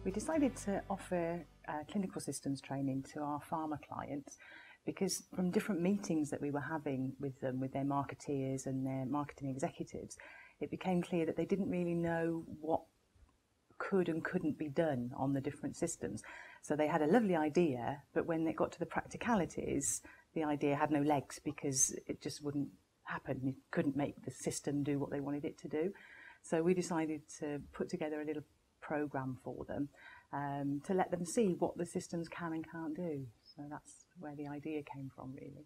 We decided to offer clinical systems training to our pharma clients because from different meetings that we were having with them, with their marketeers and their marketing executives, it became clear that they didn't really know what could and couldn't be done on the different systems. So they had a lovely idea, but when it got to the practicalities, the idea had no legs because it just wouldn't happen. You couldn't make the system do what they wanted it to do. So we decided to put together a little program for them to let them see what the systems can and can't do. So that's where the idea came from, really.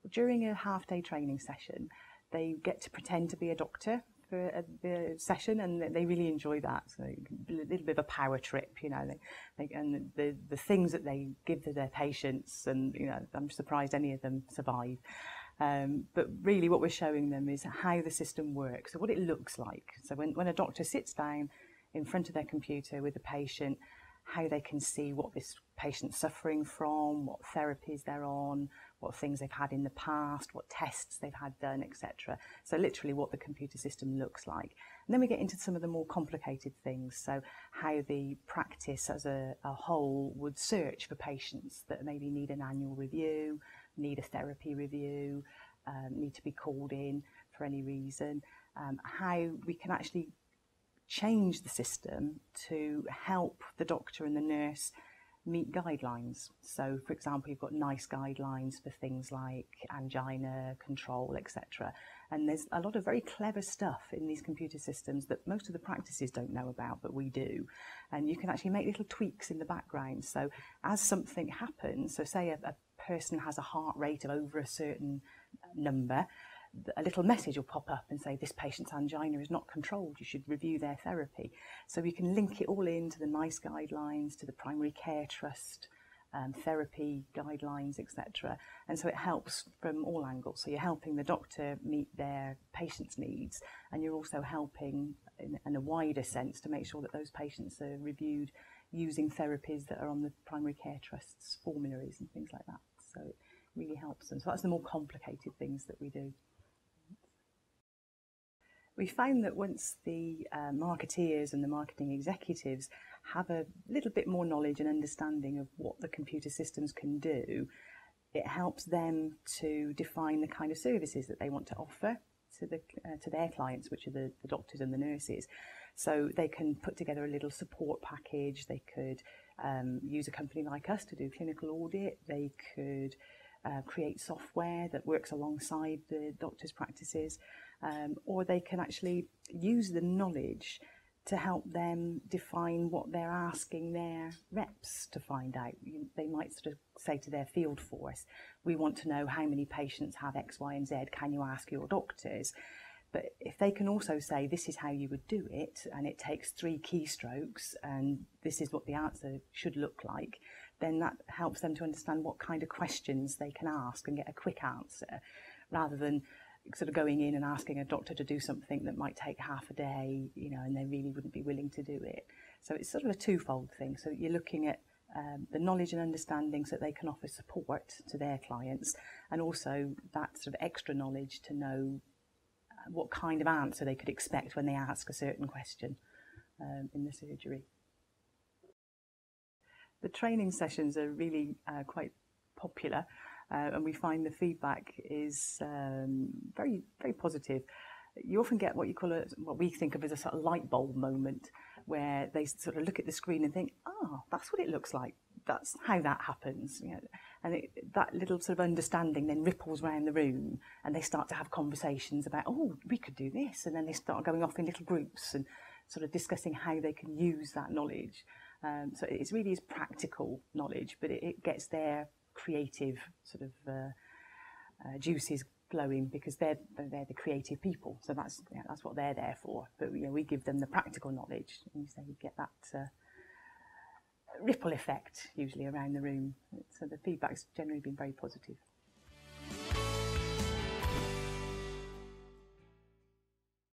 During a half-day training session, they get to pretend to be a doctor for the session, and they really enjoy that. So a little bit of a power trip, you know. And the things that they give to their patients, and you know, I'm surprised any of them survive. But really what we're showing them is how the system works, so what it looks like. So when a doctor sits down in front of their computer with a patient, how they can see what this patient's suffering from, what therapies they're on, what things they've had in the past, what tests they've had done, etc. So literally what the computer system looks like. And then we get into some of the more complicated things, so how the practice as a whole would search for patients that maybe need an annual review, need a therapy review, need to be called in for any reason, how we can actually change the system to help the doctor and the nurse meet guidelines. So, for example, you've got NICE guidelines for things like angina control, etc. And there's a lot of very clever stuff in these computer systems that most of the practices don't know about, but we do. And you can actually make little tweaks in the background. So as something happens, so say a person has a heart rate of over a certain number, a little message will pop up and say this patient's angina is not controlled, you should review their therapy. So we can link it all into the NICE guidelines, to the Primary Care Trust, therapy guidelines, etc. And so it helps from all angles. So you're helping the doctor meet their patient's needs, and you're also helping in a wider sense to make sure that those patients are reviewed using therapies that are on the Primary Care Trust's formularies and things like that. So it really helps them. So that's the more complicated things that we do. We found that once the marketeers and the marketing executives have a little bit more knowledge and understanding of what the computer systems can do, it helps them to define the kind of services that they want to offer to their clients, which are the doctors and the nurses. So they can put together a little support package. They could use a company like us to do clinical audit. They could create software that works alongside the doctor's practices. Or they can actually use the knowledge to help them define what they're asking their reps to find out. They might sort of say to their field force, we want to know how many patients have X, Y, and Z, can you ask your doctors? But if they can also say, this is how you would do it, and it takes 3 keystrokes, and this is what the answer should look like, then that helps them to understand what kind of questions they can ask and get a quick answer, rather than sort of going in and asking a doctor to do something that might take half a day, you know, and they really wouldn't be willing to do it. So it's sort of a twofold thing. So you're looking at the knowledge and understanding so that they can offer support to their clients, and also that sort of extra knowledge to know what kind of answer they could expect when they ask a certain question in the surgery. The training sessions are really quite popular. And we find the feedback is very, very positive. You often get what you call what we think of as a sort of light bulb moment, where they sort of look at the screen and think, "Oh, that's what it looks like. That's how that happens." You know, and that little sort of understanding then ripples around the room, and they start to have conversations about, "Oh, we could do this," and then they start going off in little groups and sort of discussing how they can use that knowledge. So it really is practical knowledge, but it gets their creative sort of juices flowing, because they're the creative people, so that's what they're there for. But you know, we give them the practical knowledge, and so you get that ripple effect usually around the room. So the feedback's generally been very positive.